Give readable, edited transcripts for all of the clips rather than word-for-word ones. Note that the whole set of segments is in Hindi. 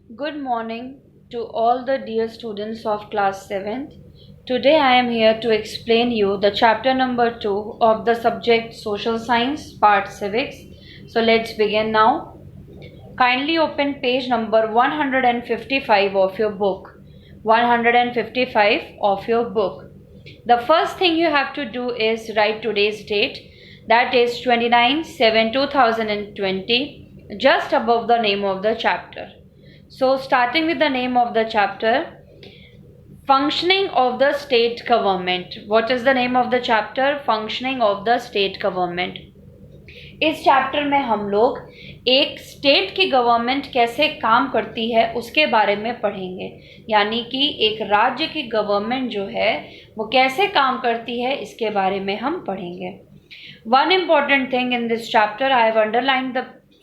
Good morning to all the dear students of class 7th. Today I am here to explain you the chapter number 2 of the subject Social Science part Civics. So let's begin now. Kindly open page number 155 of your book. 155 of your book. The first thing you have to do is write today's date, that is 29/7/2020, just above the name of the chapter. So starting with the name of the chapter, Functioning of the State Government. What is the name of the chapter? Functioning of the State Government. इस चैप्टर में हम लोग एक स्टेट की गवर्नमेंट कैसे काम करती है उसके बारे में पढ़ेंगे, यानी कि एक राज्य की गवर्नमेंट जो है वो कैसे काम करती है इसके बारे में हम पढ़ेंगे. One important thing in this chapter, I have underlined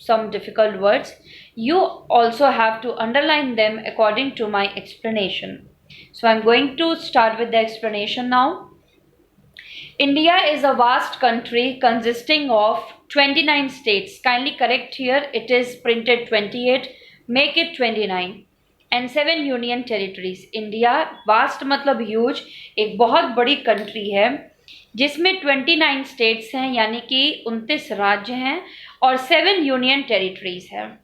some difficult words. You also have to underline them according to my explanation. So I'm going to start with the explanation now. India is a vast country consisting of 29 states. Kindly correct here, it is printed 28, make it 29. And 7 union territories. India vast मतलब huge, एक बहुत बड़ी country है जिसमें 29 states हैं, यानी कि 29 राज्य हैं और 7 union territories हैं.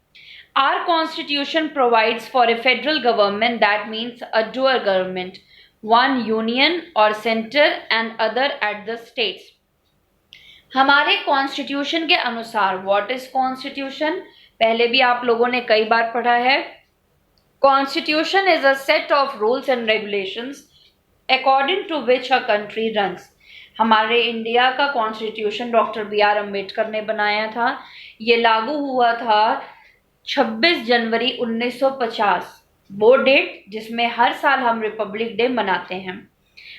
Our constitution provides for a federal government, that means a dual government, one union or center and other at the states. हमारे कॉन्स्टिट्यूशन के अनुसार, व्हाट इज कॉन्स्टिट्यूशन, पहले भी आप लोगों ने कई बार पढ़ा है. Constitution is a set of rules and regulations according to which a country runs. हमारे इंडिया का कॉन्स्टिट्यूशन डॉक्टर B.R. अम्बेडकर ने बनाया था. ये लागू हुआ था 26 जनवरी 1950, वो डेट जिसमें हर साल हम रिपब्लिक डे मनाते हैं.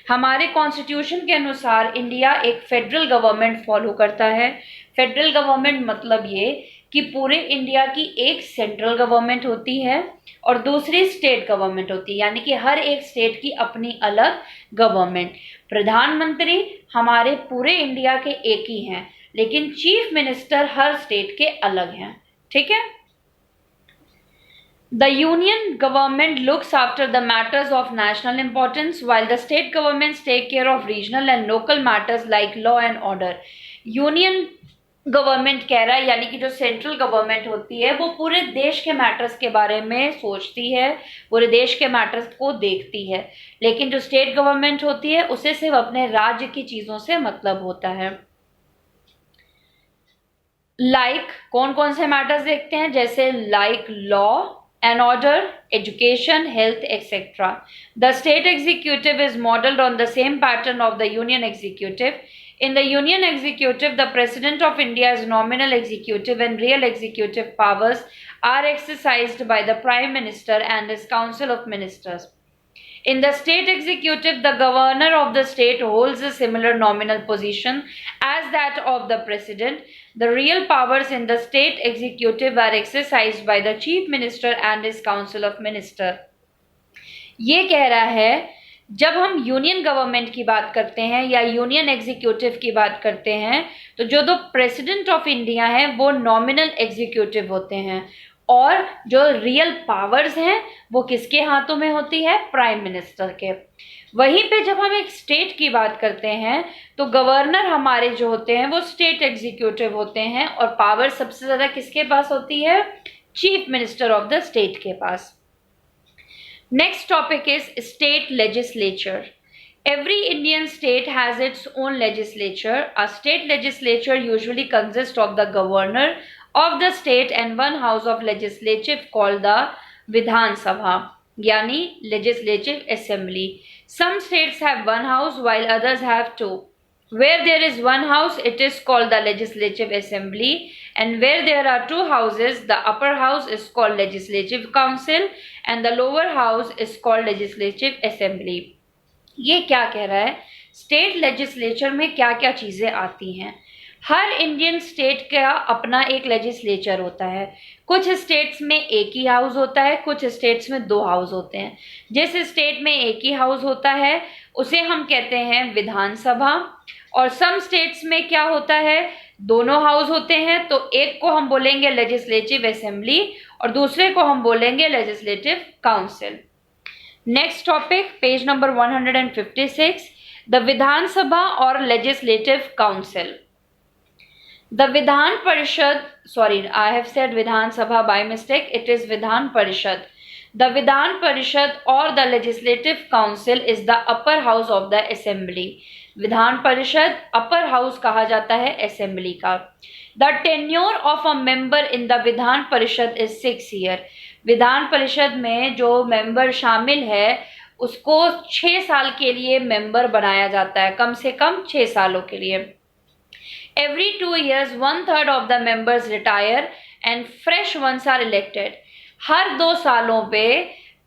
हमारे कॉन्स्टिट्यूशन के अनुसार इंडिया एक फेडरल गवर्नमेंट फॉलो करता है. फेडरल गवर्नमेंट मतलब ये कि पूरे इंडिया की एक सेंट्रल गवर्नमेंट होती है और दूसरी स्टेट गवर्नमेंट होती है, यानी कि हर एक स्टेट की अपनी अलग गवर्नमेंट. प्रधानमंत्री हमारे पूरे इंडिया के एक ही हैं, लेकिन चीफ मिनिस्टर हर स्टेट के अलग हैं. ठीक है. The union government looks after the matters of national importance while the state governments take care of regional and local matters like law and order. Union government कह रहा है, यानी कि जो सेंट्रल गवर्नमेंट होती है वो पूरे देश के मैटर्स के बारे में सोचती है, पूरे देश के मैटर्स को देखती है, लेकिन जो स्टेट गवर्नमेंट होती है उसे सिर्फ अपने राज्य की चीजों से मतलब होता है. कौन कौन से मैटर्स देखते हैं, जैसे law and order, education, health, etc. The state executive is modeled on the same pattern of the union executive. In the union executive, the president of India is nominal executive and real executive powers are exercised by the prime minister and his council of ministers. In the state executive, the governor of the state holds a similar nominal position as that of the president. The real powers in the state executive are exercised by the chief minister and his council of minister. ये कह रहा है, जब हम यूनियन गवर्नमेंट की बात करते हैं या यूनियन एग्जीक्यूटिव की बात करते हैं तो जो दो प्रेसिडेंट ऑफ इंडिया है वो नॉमिनल एग्जीक्यूटिव होते हैं और जो रियल पावर्स हैं वो किसके हाथों में होती है, प्राइम मिनिस्टर के. वहीं पे जब हम एक स्टेट की बात करते हैं तो गवर्नर हमारे जो होते हैं वो स्टेट एग्जीक्यूटिव होते हैं और पावर सबसे ज्यादा किसके पास होती है, chief minister of the state के पास. Next topic is state legislature. Every Indian state has its own legislature. A state legislature usually consists of the governor of the state and one house of legislative called the Vidhan Sabha, yani legislative assembly. Some states have one house while others have two. Where there is one house, it is called the legislative assembly, and where there are two houses, the upper house is called legislative council and the lower house is called legislative assembly. ये क्या कह रहा है, स्टेट लेजिस्लेचर में क्या क्या चीजें आती हैं. हर इंडियन स्टेट का अपना एक लेजिस्लेचर होता है. कुछ स्टेट्स में एक ही हाउस होता है, कुछ स्टेट्स में दो हाउस होते हैं. जिस स्टेट में एक ही हाउस होता है उसे हम कहते हैं विधानसभा, और सम स्टेट्स में क्या होता है, दोनों हाउस होते हैं तो एक को हम बोलेंगे लेजिस्लेटिव असेंबली और दूसरे को हम बोलेंगे legislative council. Next topic, page number 156, the Vidhan Sabha और legislative council. The Vidhan Parishad, sorry, I have said Vidhan Sabha by mistake, it is Vidhan Parishad. The Vidhan Parishad or the Legislative Council is the upper house of the assembly. Vidhan Parishad upper house कहा जाता है assembly का। The tenure of a member in the Vidhan Parishad is 6 years. Vidhan Parishad में जो मेंबर शामिल है उसको 6 साल के लिए मेंबर बनाया जाता है, कम से कम 6 सालों के लिए। Every 2 years, 1/3 of the members retire and fresh ones are elected. हर 2 सालों पे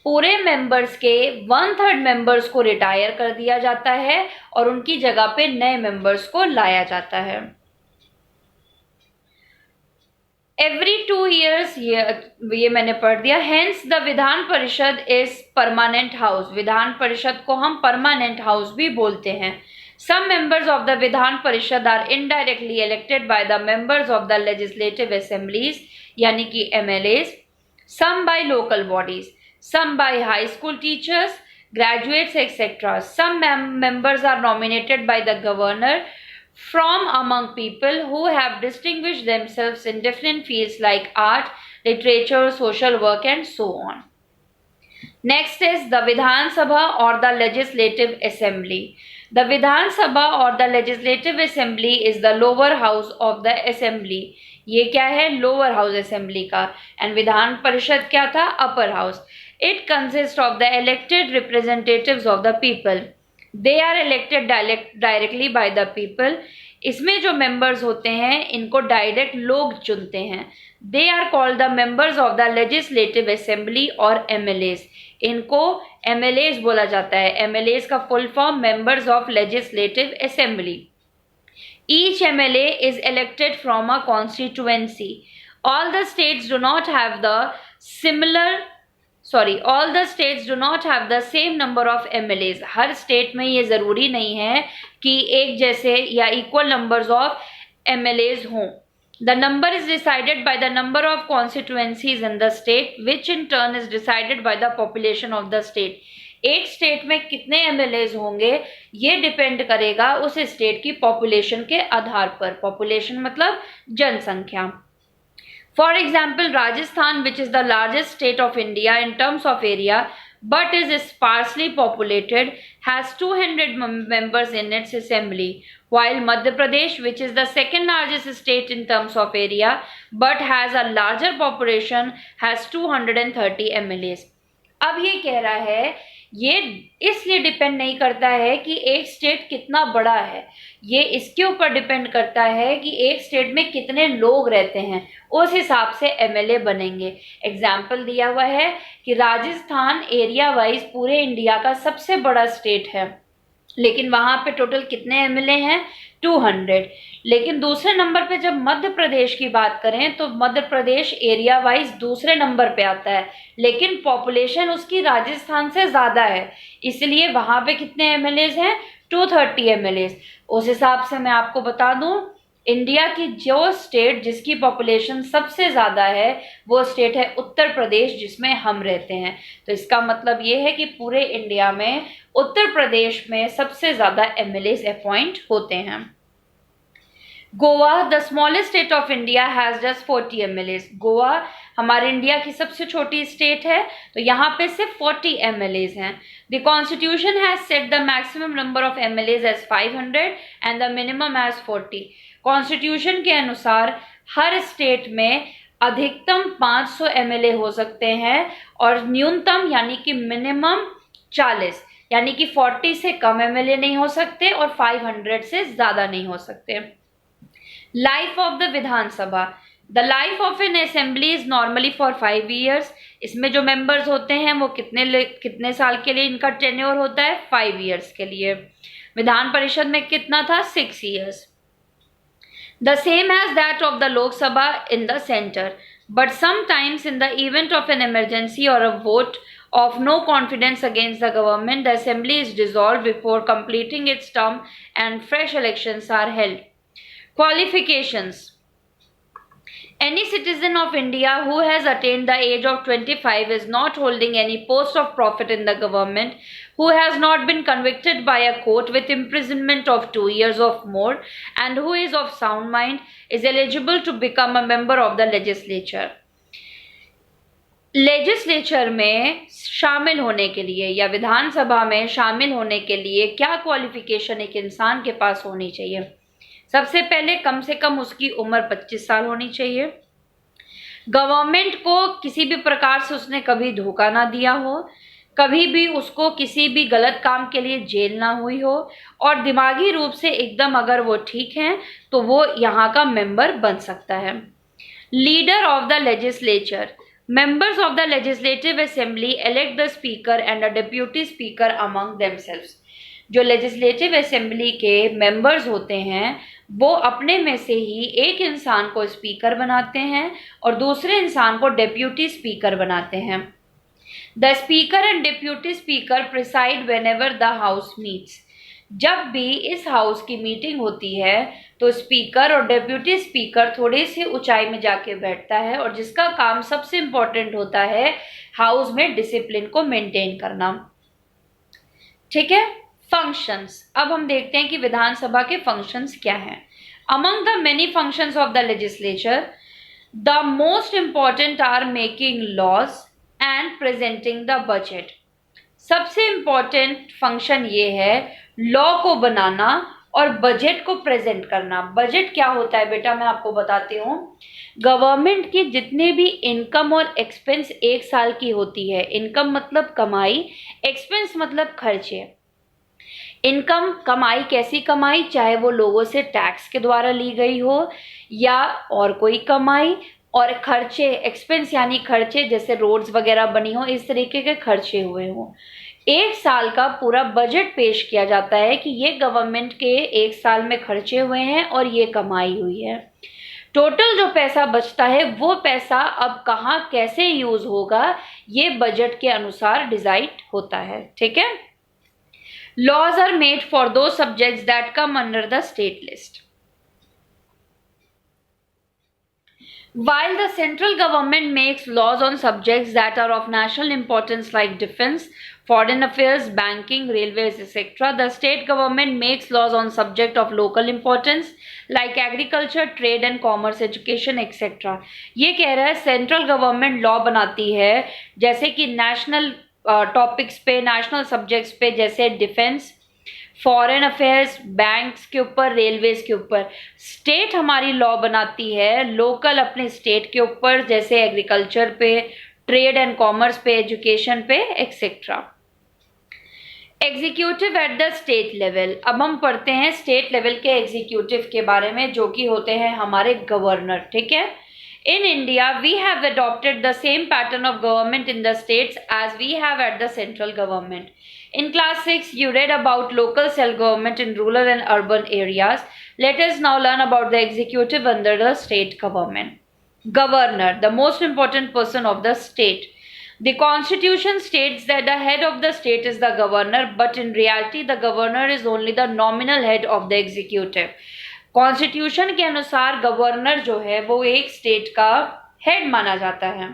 पूरे मेंबर्स के 1/3 मेंबर्स को रिटायर कर दिया जाता है और उनकी जगह पे नए मेंबर्स को लाया जाता है। Every 2 years, ये मैंने पढ़ दिया। Hence the Vidhan Parishad is permanent house. Vidhan Parishad को हम permanent house भी बोलते हैं। Some members of the Vidhan Parishad are indirectly elected by the members of the legislative assemblies, यानी कि MLAs, some by local bodies, some by high school teachers, graduates, etc. Some members are nominated by the governor from among people who have distinguished themselves in different fields like art, literature, social work, and so on. Next is the Vidhan Sabha or the Legislative Assembly. The Vidhan Sabha or the Legislative Assembly is the lower house of the assembly. ये क्या है? Lower house assembly का। And विधान परिषद क्या था? Upper house. It consists of the elected representatives of the people. They are elected directly by the people. इसमें जो members होते हैं इनको डायरेक्ट लोग चुनते हैं। They are called the members of the Legislative Assembly और MLAs. इनको MLAs बोला जाता है। MLAs का full form members of legislative assembly. Each MLA is elected from a constituency. All the states do not have the same number of MLAs. Her state में ये ज़रूरी नहीं है कि एक जैसे या इक्वल नंबर्स ऑफ MLAs हों। The number is decided by the number of constituencies in the state, which in turn is decided by the population of the state. एक स्टेट में कितने MLAs होंगे ये डिपेंड करेगा उस स्टेट की पॉपुलेशन के आधार पर। पॉपुलेशन मतलब जनसंख्या। For example, Rajasthan, which is the largest state of India in terms of area, but is sparsely populated, has 200 members in its assembly, while Madhya Pradesh, which is the second largest state in terms of area, but has a larger population, has 230 MLAs. अब ये कह रहा है ये इसलिए डिपेंड नहीं करता है कि एक स्टेट कितना बड़ा है, ये इसके ऊपर डिपेंड करता है कि एक स्टेट में कितने लोग रहते हैं, उस हिसाब से एमएलए बनेंगे। एग्जाम्पल दिया हुआ है कि राजस्थान एरिया वाइज पूरे इंडिया का सबसे बड़ा स्टेट है, लेकिन वहाँ पे टोटल कितने एमएलए हैं? 200। लेकिन दूसरे नंबर पे जब मध्य प्रदेश की बात करें तो मध्य प्रदेश एरिया वाइज दूसरे नंबर पे आता है, लेकिन पॉपुलेशन उसकी राजस्थान से ज़्यादा है, इसलिए वहाँ पे कितने एमएलएज हैं? 230 एमएलएज। उस हिसाब से मैं आपको बता दूं, इंडिया की जो स्टेट जिसकी पॉपुलेशन सबसे ज़्यादा है वो स्टेट है उत्तर प्रदेश, जिसमें हम रहते हैं। तो इसका मतलब ये है कि पूरे इंडिया में उत्तर प्रदेश में सबसे ज़्यादा एमएलएज अपॉइंट होते हैं। Goa, the smallest state of India, has just 40 MLAs. Goa हमारे इंडिया की सबसे छोटी स्टेट है, तो यहाँ पे सिर्फ 40 एमएलएज हैं। The constitution has set the maximum number of MLAs as 500 and the minimum as 40। Constitution के अनुसार हर स्टेट में अधिकतम 500 एमएलए हो सकते हैं और न्यूनतम यानी कि मिनिमम 40, यानी कि 40 से कम एमएलए नहीं हो सकते और 500 से ज़्यादा नहीं हो सकते। Life of the Vidhan Sabha, the life of N assembly is normally for 5 years. इसमें जो मेंबर्स होते हैं वो कितने साल के लिए इनका टेन्योर होता है? 5 ईयर्स के लिए। विधान परिषद में कितना था? 6 years. The same as that of the Lok Sabha in the center, but sometimes in the event of an emergency or a vote of no confidence against the government, the assembly is dissolved before completing its term and fresh elections are held. Qualifications. Any citizen of India who has attained the age of 25 is not holding any post of profit in the government, who has not been convicted by a court with imprisonment of 2 years or more, and who is of sound mind, is eligible to become a member of the legislature. Legislature में शामिल होने के लिए या विधानसभा में शामिल होने के लिए क्या क्वालिफिकेशन एक इंसान के पास होनी चाहिए? सबसे पहले कम से कम उसकी उम्र 25 साल होनी चाहिए। गवर्नमेंट को किसी भी प्रकार से उसने कभी धोखा ना दिया हो, कभी भी उसको किसी भी गलत काम के लिए जेल ना हुई हो, और दिमागी रूप से एकदम अगर वो ठीक हैं तो वो यहाँ का मेंबर बन सकता है। Leader of the legislature. Members of the Legislative Assembly elect the Speaker and a Deputy Speaker among themselves. जो लेजिस्लेटिव असेंबली के मेंबर्स होते हैं वो अपने में से ही एक इंसान को स्पीकर बनाते हैं और दूसरे इंसान को डेप्यूटी स्पीकर बनाते हैं। The speaker and deputy speaker preside whenever the house meets. जब भी इस हाउस की मीटिंग होती है तो स्पीकर और डेप्यूटी स्पीकर थोड़ी सी ऊंचाई में जाके बैठता है और जिसका काम सबसे इम्पोर्टेंट होता है हाउस में डिसिप्लिन को मेंटेन करना। ठीक है। फंक्शंस, अब हम देखते हैं कि विधानसभा के फंक्शंस क्या हैं। Among the many functions of the legislature the most important are making laws and presenting the budget. सबसे इम्पॉर्टेंट फंक्शन ये है लॉ को बनाना और बजट को प्रेजेंट करना। बजट क्या होता है बेटा, मैं आपको बताती हूँ। गवर्नमेंट की जितने भी इनकम और एक्सपेंस एक साल की होती है, इनकम मतलब कमाई, एक्सपेंस मतलब खर्चे। इनकम कमाई, कैसी कमाई, चाहे वो लोगों से टैक्स के द्वारा ली गई हो या और कोई कमाई, और खर्चे एक्सपेंस यानी खर्चे जैसे रोड्स वगैरह बनी हो, इस तरीके के खर्चे हुए हों। एक साल का पूरा बजट पेश किया जाता है कि ये गवर्नमेंट के एक साल में खर्चे हुए हैं और ये कमाई हुई है। टोटल जो पैसा बचता है वो पैसा अब कहाँ कैसे यूज होगा ये बजट के अनुसार डिसाइड होता है। ठीक है। लॉज आर मेड फॉर दो subjects that come under the state list. While the central government makes laws on subjects that are of national importance like defense, foreign affairs, banking, railways, etc., the state government makes laws on subjects of local importance like agriculture, trade and commerce, education, etc. ये कह रहा है सेंट्रल गवर्नमेंट लॉ बनाती है जैसे कि नेशनल टॉपिक्स पे, नेशनल सब्जेक्ट्स पे, जैसे डिफेंस, फॉरेन अफेयर्स, बैंक्स के ऊपर, रेलवेज के ऊपर। स्टेट हमारी लॉ बनाती है लोकल अपने स्टेट के ऊपर, जैसे एग्रीकल्चर पे, ट्रेड एंड कॉमर्स पे, एजुकेशन पे, etcetera. Executive at the state level. अब हम पढ़ते हैं स्टेट लेवल के एग्जीक्यूटिव के बारे में जो कि होते हैं हमारे गवर्नर। ठीक है। In India, we have adopted the same pattern of government in the states as we have at the central government. In class 6, you read about local self-government in rural and urban areas. Let us now learn about the executive under the state government. Governor, the most important person of the state. The constitution states that the head of the state is the governor, but in reality, the governor is only the nominal head of the executive. Constitution के अनुसार गवर्नर जो है वो एक स्टेट का हेड माना जाता है।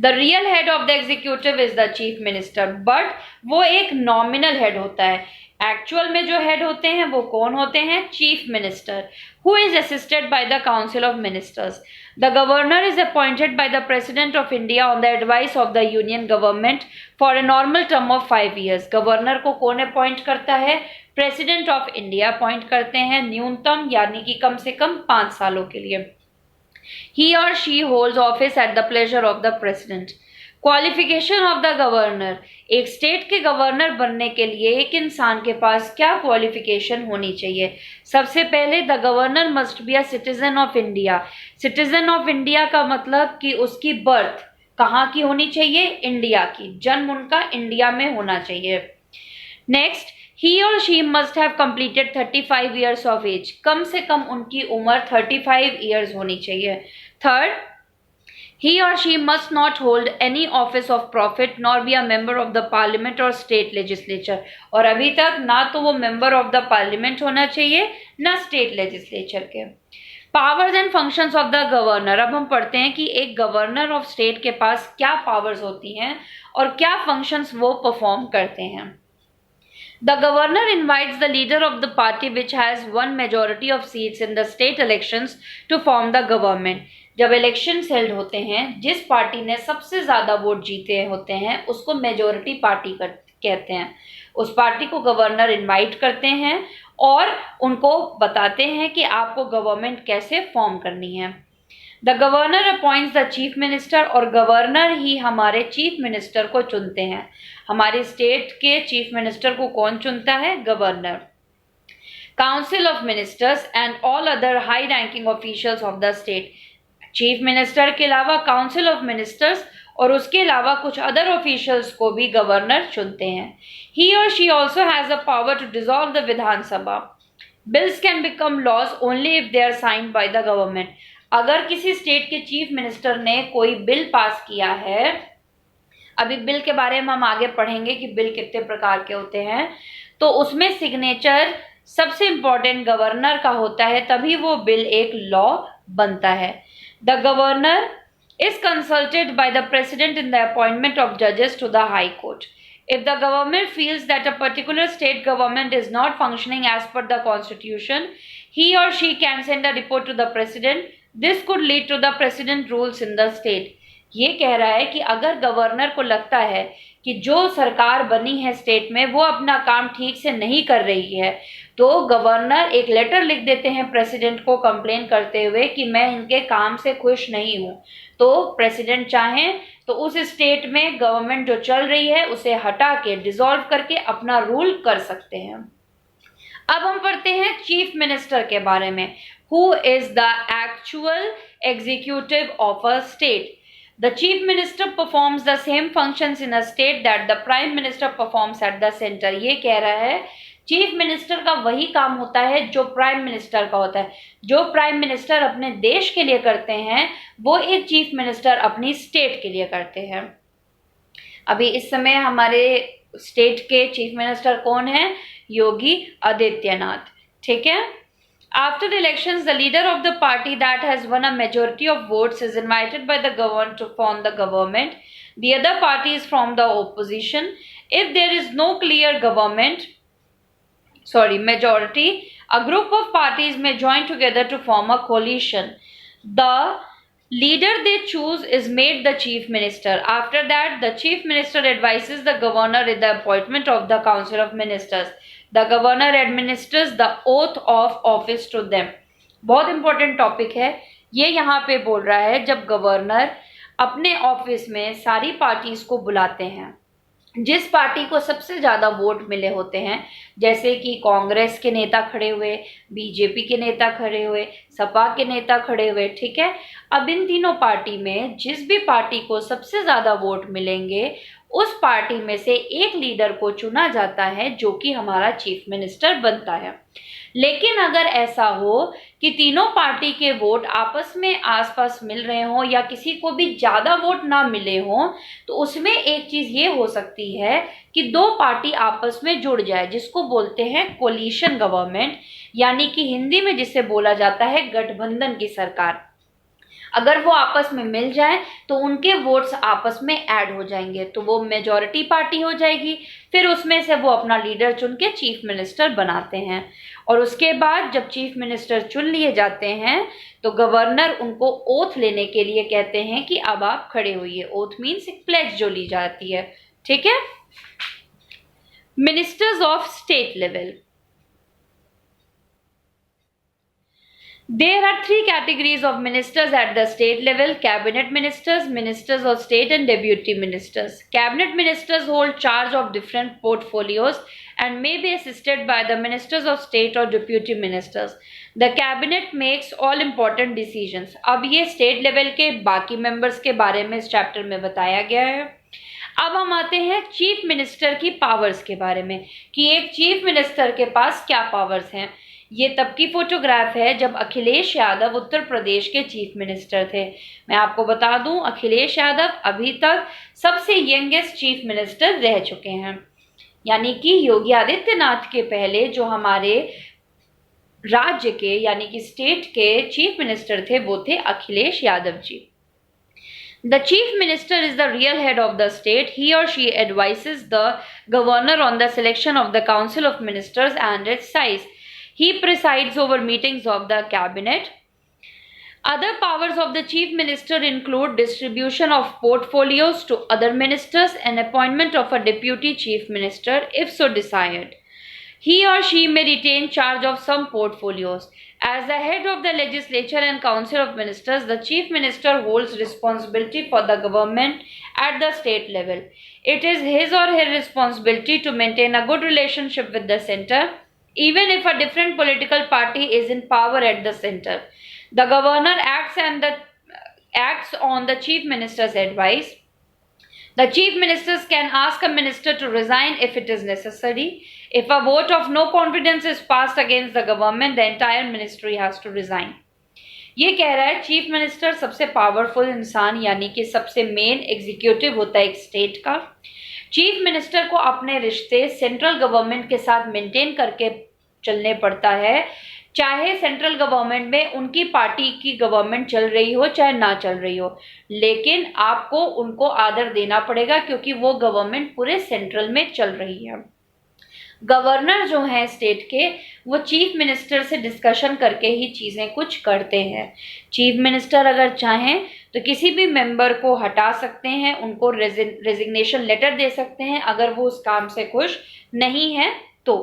The real head of the executive is the chief minister, but वो एक नॉमिनल हेड होता है। एक्चुअल में जो हेड होते हैं वो कौन होते हैं? Chief minister, who is assisted by the council of ministers. The governor is appointed by the president of India on the advice of the union government for a normal term of 5 years। Governor को कौन अपॉइंट करता है? प्रेसिडेंट ऑफ इंडिया अपॉइंट करते हैं, न्यूनतम यानी कि कम से कम 5 सालों के लिए। He or she holds office at the pleasure of the president. Qualification of the governor. एक स्टेट के गवर्नर बनने के लिए एक इंसान के पास क्या क्वालिफिकेशन होनी चाहिए? सबसे पहले the governor must be a citizen of India. Citizen of India का मतलब कि उसकी बर्थ कहाँ की होनी चाहिए? इंडिया की, जन्म उनका इंडिया में होना चाहिए। Next, he or she must have completed 35 years of age. कम से कम उनकी उम्र 35 years होनी चाहिए। Third, He or she must not hold any office of profit nor be a member of the parliament or state legislature. और अभी तक ना तो वो member of the parliament होना चाहिए ना state legislature के. Powers and functions of the governor. अब हम पढ़ते हैं कि एक गवर्नर ऑफ स्टेट के पास क्या पावर्स होती हैं और क्या फंक्शंस वो परफॉर्म करते हैं. The governor invites the leader of the party which has won majority of seats in the state elections to form the government. जब इलेक्शन हेल्ड होते हैं, जिस पार्टी ने सबसे ज्यादा वोट जीते होते हैं उसको मेजोरिटी पार्टी कहते हैं. उस पार्टी को गवर्नर इनवाइट करते हैं और उनको बताते हैं कि आपको गवर्नमेंट कैसे फॉर्म करनी है. The governor appoints the chief minister. और गवर्नर ही हमारे चीफ मिनिस्टर को चुनते हैं. हमारे स्टेट के चीफ मिनिस्टर को कौन चुनता है? Governor. Council of ministers and all other high ranking officials of the state. Chief minister के अलावा काउंसिल ऑफ मिनिस्टर्स और उसके अलावा कुछ अदर ऑफिशियल्स को भी गवर्नर चुनते हैं. ही और she also has the power to dissolve the Vidhan Sabha. Bills can become laws only if they are signed by the government. अगर किसी स्टेट के चीफ मिनिस्टर ने कोई बिल पास किया है, अभी बिल के बारे में हम आगे पढ़ेंगे कि बिल कितने प्रकार के होते हैं, तो उसमें सिग्नेचर सबसे इंपॉर्टेंट गवर्नर का होता है, तभी वो बिल एक लॉ बनता है. The governor is consulted by the president in the appointment of judges to the high court. If the government feels that a particular state government is not functioning as per the constitution, he or she can send a report to the president. This could lead to the president rules in the state. ये कह रहा है कि अगर गवर्नर को लगता है कि जो सरकार बनी है स्टेट में वो अपना काम ठीक से नहीं कर रही है, तो गवर्नर एक लेटर लिख देते हैं प्रेसिडेंट को कंप्लेन करते हुए कि मैं इनके काम से खुश नहीं हूँ. तो प्रेसिडेंट चाहें तो उस स्टेट में गवर्नमेंट जो चल रही है उसे हटा के डिसॉल्व करके अपना रूल कर सकते हैं. अब हम पढ़ते हैं चीफ मिनिस्टर के बारे में. Who is the actual executive of a state. The chief minister performs the same functions in a state that the prime minister performs at the center. ये कह रहा है चीफ मिनिस्टर का वही काम होता है जो प्राइम मिनिस्टर का होता है. जो प्राइम मिनिस्टर अपने देश के लिए करते हैं वो एक चीफ मिनिस्टर अपनी स्टेट के लिए करते हैं. अभी इस समय हमारे स्टेट के चीफ मिनिस्टर कौन है? योगी आदित्यनाथ. ठीक है. After the elections, the leader of the party that has won a majority of votes is invited by the government to form the government. The other party is from the opposition. If there is no clear majority, a group of parties may join together to form a coalition. The leader they choose is made the chief minister. After that, the chief minister advises the governor in the appointment of the council of ministers. The governor administers the oath of office to them. बहुत इंपॉर्टेंट टॉपिक है ये. यहाँ पे बोल रहा है जब गवर्नर अपने ऑफिस में सारी पार्टीज को बुलाते हैं, जिस पार्टी को सबसे ज्यादा वोट मिले होते हैं, जैसे कि कांग्रेस के नेता खड़े हुए, बीजेपी के नेता खड़े हुए, सपा के नेता खड़े हुए. ठीक है. अब इन तीनों पार्टी में जिस भी पार्टी को सबसे ज्यादा वोट मिलेंगे उस पार्टी में से एक लीडर को चुना जाता है जो कि हमारा चीफ मिनिस्टर बनता है. लेकिन अगर ऐसा हो कि तीनों पार्टी के वोट आपस में आसपास मिल रहे हों या किसी को भी ज्यादा वोट ना मिले हों, तो उसमें एक चीज ये हो सकती है कि दो पार्टी आपस में जुड़ जाए, जिसको बोलते हैं कोलिशन गवर्नमेंट, यानी कि हिंदी में जिसे बोला जाता है गठबंधन की सरकार. अगर वो आपस में मिल जाए तो उनके वोट्स आपस में ऐड हो जाएंगे, तो वो मेजॉरिटी पार्टी हो जाएगी. फिर उसमें से वो अपना लीडर चुन के चीफ मिनिस्टर बनाते हैं. और उसके बाद जब चीफ मिनिस्टर चुन लिए जाते हैं तो गवर्नर उनको ओथ लेने के लिए कहते हैं कि अब आप खड़े होइए. ओथ मीन्स एक प्लेज जो ली जाती है. ठीक है. Ministers of state level. There are three categories of ministers at the state level: cabinet ministers, ministers of state and deputy ministers. Cabinet ministers hold charge of different portfolios and may be assisted by the ministers of state or deputy ministers. The cabinet makes all important decisions. अब ये state level के बाकी members के बारे में इस chapter में बताया गया है. अब हम आते हैं चीफ मिनिस्टर की पावर्स के बारे में कि एक चीफ मिनिस्टर के पास क्या पावर्स हैं. ये तब की फोटोग्राफ है जब अखिलेश यादव उत्तर प्रदेश के चीफ मिनिस्टर थे। मैं आपको बता दूं, अखिलेश यादव अभी तक सबसे यंगेस्ट चीफ मिनिस्टर रह चुके हैं, यानी कि योगी आदित्यनाथ के पहले जो हमारे राज्य के यानी कि स्टेट के चीफ मिनिस्टर थे वो थे Akhilesh Yadav ji. The chief minister is the real head of the state. He or she advises the governor on the selection of the council of ministers and its size. He presides over meetings of the cabinet. Other powers of the chief minister include distribution of portfolios to other ministers and appointment of a deputy chief minister if so desired. He or she may retain charge of some portfolios. As the head of the legislature and council of ministers, the chief minister holds responsibility for the government at the state level. It is his or her responsibility to maintain a good relationship with the center, even if a different political party is in power at the center. The governor acts on the chief minister's advice. The chief ministers can ask a minister to resign if it is necessary. If a vote of no confidence is passed against the government, the entire ministry has to resign. ये कह रहा है चीफ मिनिस्टर सबसे पावरफुल इंसान यानी कि सबसे मेन एग्जीक्यूटिव होता है एक स्टेट का। चीफ मिनिस्टर को अपने रिश्ते सेंट्रल गवर्नमेंट के साथ मेंटेन करके चलने पड़ता है, चाहे सेंट्रल गवर्नमेंट में उनकी पार्टी की गवर्नमेंट चल रही हो चाहे ना चल रही हो, लेकिन आपको उनको आदर देना पड़ेगा क्योंकि वो गवर्नमेंट पूरे सेंट्रल में चल रही है। गवर्नर जो हैं स्टेट के वो चीफ मिनिस्टर से डिस्कशन करके ही चीज़ें कुछ करते हैं। चीफ मिनिस्टर अगर चाहें तो किसी भी मेंबर को हटा सकते हैं, उनको रेजिग्नेशन लेटर दे सकते हैं अगर वो उस काम से खुश नहीं है तो।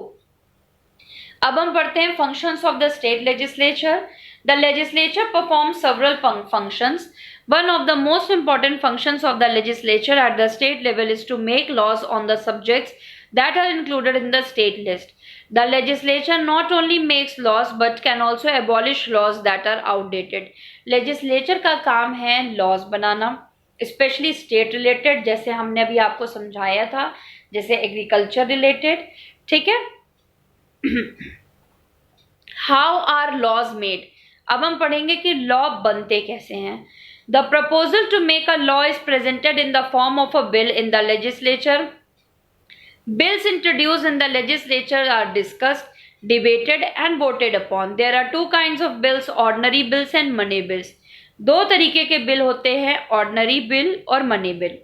अब हम पढ़ते हैं functions of the state legislature. The legislature performs several functions. One of the most important functions of the legislature at the state level is to make laws on the subjects that are included in the state list. The legislature not only makes laws but can also abolish laws that are outdated. Legislature का काम है laws बनाना, especially state related, जैसे हमने अभी आपको समझाया था, जैसे agriculture related, ठीक है। How are laws made? अब हम पढ़ेंगे कि लॉ बनते कैसे हैं। The proposal to make a law is presented in the form of a bill in the legislature. Bills introduced in the legislature are discussed, debated and voted upon. There are two kinds of bills, ordinary bills and money bills. दो तरीके के बिल होते हैं, ऑर्डिनरी बिल और मनी बिल।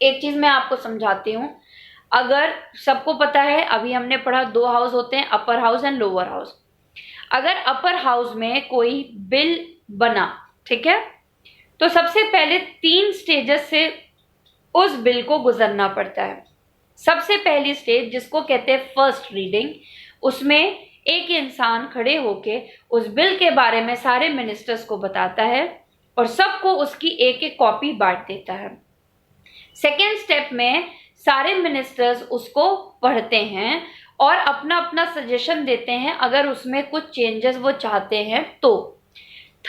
एक चीज मैं आपको समझाती हूँ, अगर सबको पता है अभी हमने पढ़ा दो हाउस होते हैं, upper house and lower house. अगर अपर हाउस में कोई बिल बना, ठीक है, तो सबसे पहले 3 स्टेजेस से उस बिल को गुजरना पड़ता है। सबसे पहली स्टेज जिसको कहते हैं फर्स्ट रीडिंग, उसमें एक इंसान खड़े होके उस बिल के बारे में सारे मिनिस्टर्स को बताता है और सबको उसकी एक एक कॉपी बांट देता है। सेकेंड स्टेप में सारे मिनिस्टर्स उसको पढ़ते हैं और अपना अपना सजेशन देते हैं अगर उसमें कुछ चेंजेस वो चाहते हैं तो।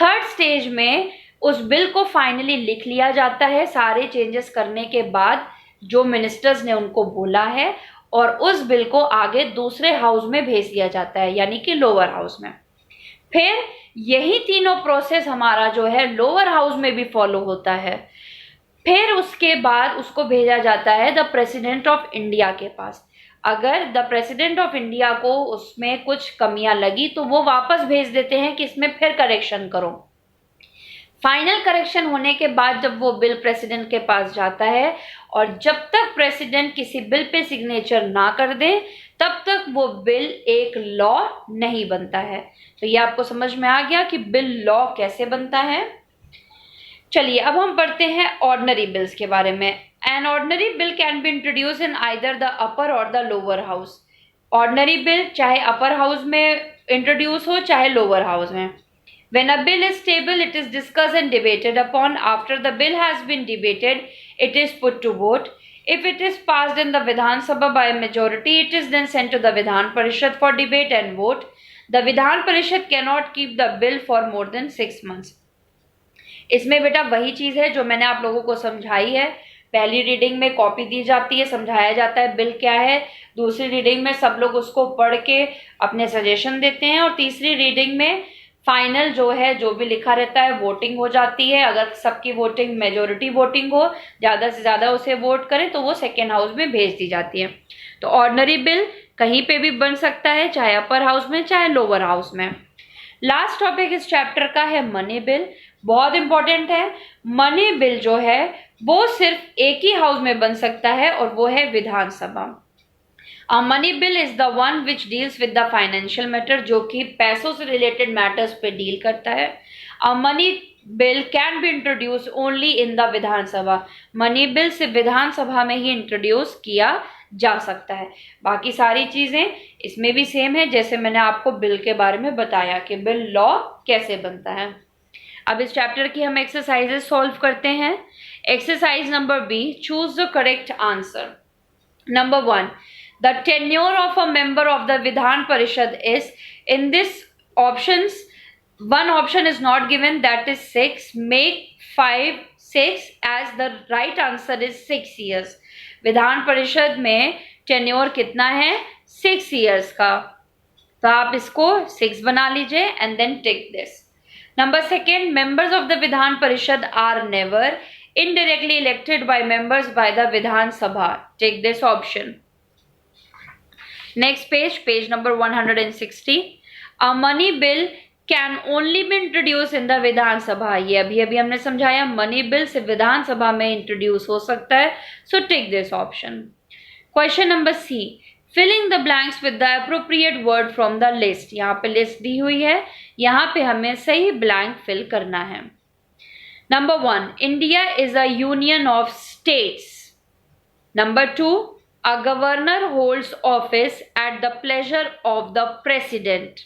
थर्ड स्टेज में उस बिल को फाइनली लिख लिया जाता है सारे चेंजेस करने के बाद जो मिनिस्टर्स ने उनको बोला है, और उस बिल को आगे दूसरे हाउस में भेज दिया जाता है यानी कि लोअर हाउस में। फिर यही तीनों प्रोसेस हमारा जो है लोअर हाउस में भी फॉलो होता है। फिर उसके बाद उसको भेजा जाता है द प्रेसिडेंट ऑफ इंडिया के पास। अगर द प्रेसिडेंट ऑफ इंडिया को उसमें कुछ कमियां लगी तो वो वापस भेज देते हैं कि इसमें फिर करेक्शन करो। फाइनल करेक्शन होने के बाद जब वो बिल प्रेसिडेंट के पास जाता है और जब तक प्रेसिडेंट किसी बिल पे सिग्नेचर ना कर दे तब तक वो बिल एक लॉ नहीं बनता है। तो ये आपको समझ में आ गया कि बिल लॉ कैसे बनता है। चलिए अब हम पढ़ते हैं ऑर्डिनरी बिल्स के बारे में। An ordinary bill can be introduce in either the upper or the lower house. Ordinary bill चाहे अपर हाउस में इंट्रोड्यूस हो चाहे लोअर हाउस में। When a bill is tabled, it is discussed and debated upon. After the bill has been debated, it is put to vote. If it is passed in the Vidhan Sabha by a majority, it is then sent to the Vidhan Parishad for debate and vote. The Vidhan Parishad cannot keep the bill for more than 6 months. इसमें बेटा वही चीज़ है जो मैंने आप लोगों को समझाई है। पहली रीडिंग में कॉपी दी जाती है, समझाया जाता है बिल क्या है, दूसरी रीडिंग में सब लोग उसको पढ़ के अपने सजेशन देते हैं, और तीसरी रीडिंग में फाइनल जो है जो भी लिखा रहता है वोटिंग हो जाती है। अगर सबकी वोटिंग मेजोरिटी वोटिंग हो, ज्यादा से ज्यादा उसे वोट करें, तो वो सेकेंड हाउस में भेज दी जाती है। तो ऑर्डिनरी बिल कहीं पे भी बन सकता है, चाहे अपर हाउस में चाहे लोअर हाउस में। लास्ट टॉपिक इस चैप्टर का है मनी बिल, बहुत इंपॉर्टेंट है। मनी बिल जो है वो सिर्फ एक ही हाउस में बन सकता है और वो है विधानसभा। A money bill is the one which deals with the financial matter, जो कि पैसों से रिलेटेड मैटर्स पे डील करता है। A money bill can be introduced only in the Vidhan Sabha. Money bill सिर्फ विधानसभा में ही इंट्रोड्यूस किया जा सकता है। बाकी सारी चीजें इसमें भी सेम है, जैसे मैंने आपको बिल के बारे में बताया कि बिल लॉ कैसे बनता है। अब इस चैप्टर की हम एक्सरसाइजेस सॉल्व करते हैं। Exercise number B, choose the correct answer. Number 1, the tenure of a member of the Vidhan Parishad is, in this options, one option is not given, that is 6. Make 5 6 as the right answer is 6 years. Vidhan Parishad में टेन्योर कितना है? 6 years का। तो आप इसको 6 बना लीजिए and then tick this. Number 2, members of the Vidhan Parishad are never indirectly elected by members by the Vidhan Sabha. Take this option. Next page, page number 160. A money bill can only be introduced in the Vidhan Sabha. ये अभी हमने समझाया, मनी बिल सिर्फ विधान सभा में इंट्रोड्यूस हो सकता है। So take this option. Question number C, filling the blanks with the appropriate word from the list. यहाँ पे लिस्ट दी हुई है, यहाँ पे हमें सही ब्लैंक फिल करना है। Number 1, India is a union of states. Number 2, a governor holds office at the pleasure of the president.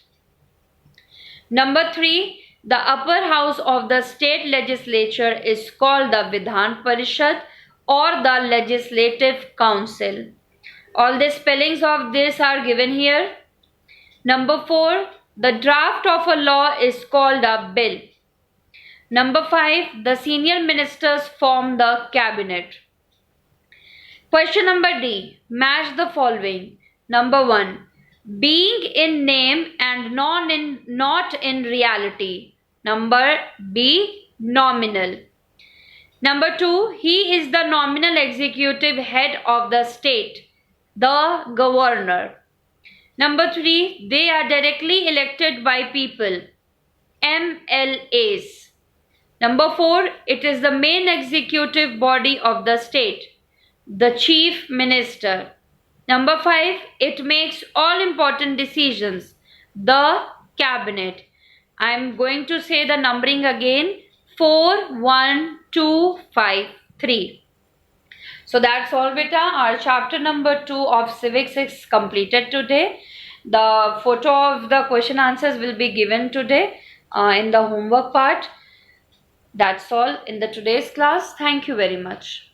Number 3, the upper house of the state legislature is called the Vidhan Parishad or the Legislative Council. All the spellings of this are given here. Number 4, the draft of a law is called a bill. Number 5, the senior ministers form the cabinet. Question number D, match the following. Number 1, being in name and not in reality. Number B, nominal. Number 2, he is the nominal executive head of the state, the governor. Number 3, they are directly elected by people, MLAs. Number 4, it is the main executive body of the state, the chief minister. Number 5, it makes all important decisions, the cabinet. I am going to say the numbering again, 4 1 2 5 3. So that's all beta. Our chapter number 2 of civics is completed today. The photo of the question answers will be given today in the homework part. That's all in the today's class. Thank you very much.